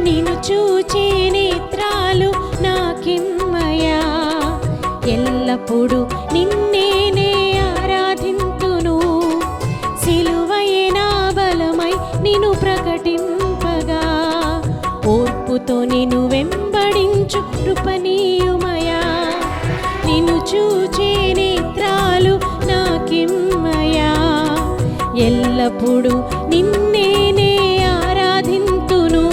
నిన్ను చూచే నేత్రాలు నాకిమ్మయా. ఎల్లప్పుడూ నిన్నేనే ఆరాధింతును. సిలువయే నా బలమై నిన్ను ప్రకటింపగా, ఓర్పుతో నిన్ను వెంబడించు కృపనీయుమయా. నిన్ను చూచే నేత్రాలు నాకిమ్మయా. ఎల్లప్పుడూ నిన్నేనే ఆరాధింతును.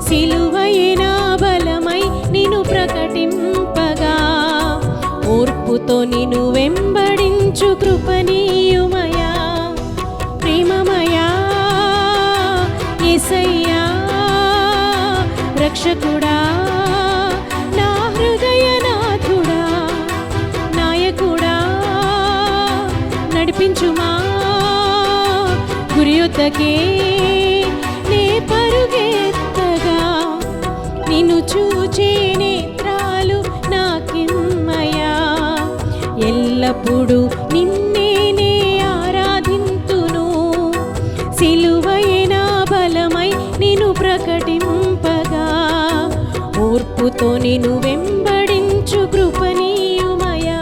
సిలువయే నా బలమై నిన్ను ప్రకటింపగా, ఓర్పుతో నిన్ను వెంబడించు కృపనీయుమయా. ప్రేమమయా యేసయ్యా, రక్షకుడా, నా హృదయనాథుడా, నాయకుడా, నడిపించుమా గురి యొద్దకే నే పరుగెత్తగా. నిన్ను చూచే నేత్రాలు నాకిమ్మయా. ఎల్లప్పుడూ నిన్నేనే ఆరాధింతును. సిలువయే నా బలమై నిన్ను ప్రకటింపగా, ఓర్పుతో నిన్ను వెంబడించు కృపనీయుమయా.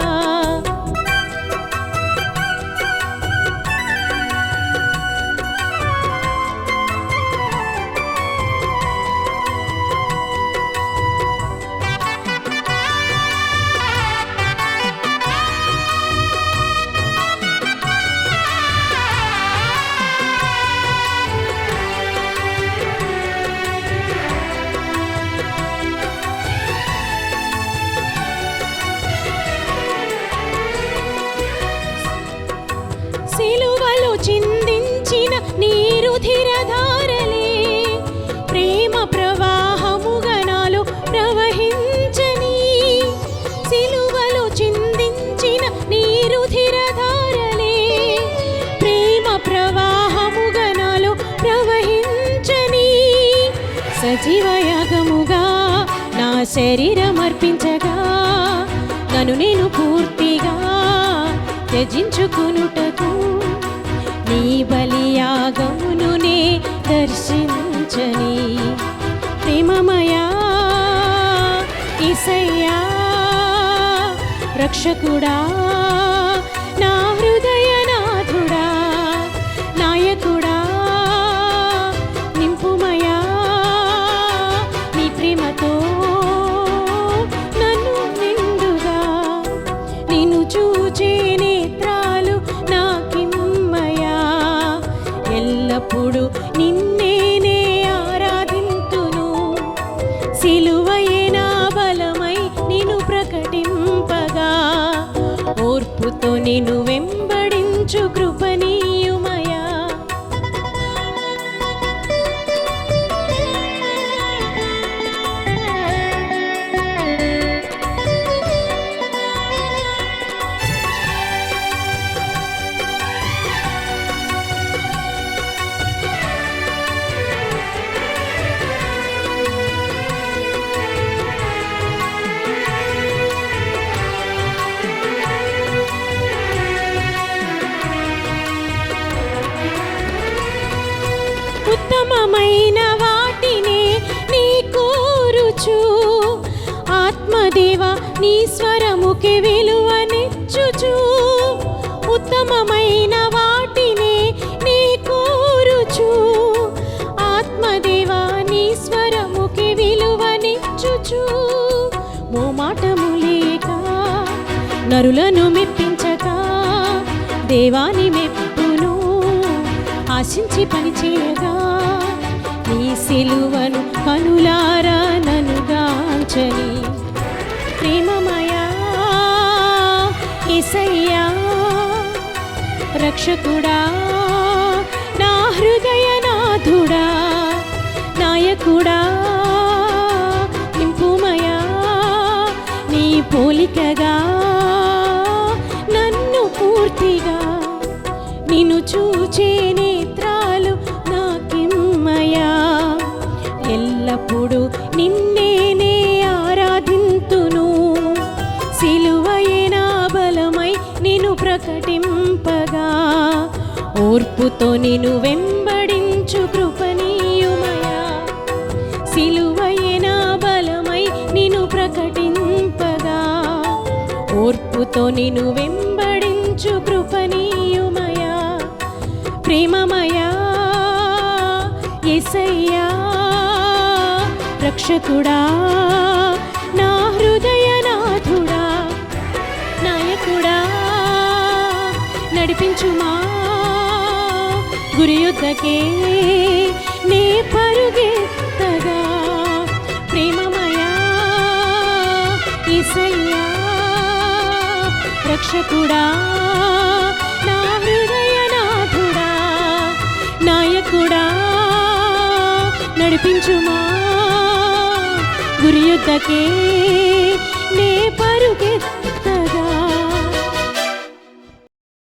సిలువలో చిందించిన నీరు ధిరధారలే, ప్రేమ ప్రవాహముగా నాలో ప్రవహించని. సిలువలో చిందించిన నీరు ధిరధారలే, ప్రేమ ప్రవాహముగా నాలో ప్రవహించని. సజీవయాగముగా నా శరీరం అర్పించగా, నన్ను నేను పూర్తిగా త్యజించుకొనుటకు, నీ బలియాగమును నే దర్శించని. ప్రేమమయా యేసయ్యా, రక్షకుడా, నా హృదయనాథుడా, నాయకుడా, నింపుమయా నీ ప్రేమతో నన్ను నిండుగా. నిన్ను చూచే నేత్రాలు నాకిమ్మయా. ఎల్లప్పుడూ నిన్నేనే ఆరాధింతును. సిలువయే నా బలమై నిన్ను ప్రకటింపగా, ఓర్పుతో నిన్ను వెంబడించు కృపనీయుమయా. ఉత్తమమైన వాటినే నీ కోరుచు, ఆత్మదేవ నీ స్వరముకి విలువనిచ్చుచు. ఉత్తమమైన వాటినే నీ కోరుచు, ఆత్మదేవ నీ స్వరముకి విలువనిచ్చుచు. మోమాటము లేక నరులను మెప్పించక, దేవాని మెప్పును ఆశించి పనిచేయగా, నీ సిలువను కనులారా ననుగాంచని. ప్రేమమయా యేసయ్యా, రక్షకుడా, నా హృదయనాథుడా, నాయకుడా, నింపుమయా నీ పోలికగా నన్ను పూర్తిగా. నిన్ను చూచే నేత్రాలు నాకిమ్మయా. ఎల్లప్పుడూ నిన్నేనే ఆరాధింతును. సిలువయే నా బలమై నిన్ను ప్రకటింపగా, ఓర్పుతో నిన్ను వెంబడించు కృపనీయుమయా. ఓర్పుతో నిన్ను వెంబడించు కృపనీయుమయా ప్రేమమయా యేసయ్యా రక్షకుడా నా హృదయనాథుడా నాయకుడా నడిపించుమా గురి యుద్ధకే నే పరుగెత్తగా ప్రేమమయా యేసయ్యా రక్షకుడా నా హృదయనాథుడా నాయకుడా నడిపించుమా గురి యుద్ధకే నే పరుగెత్తగా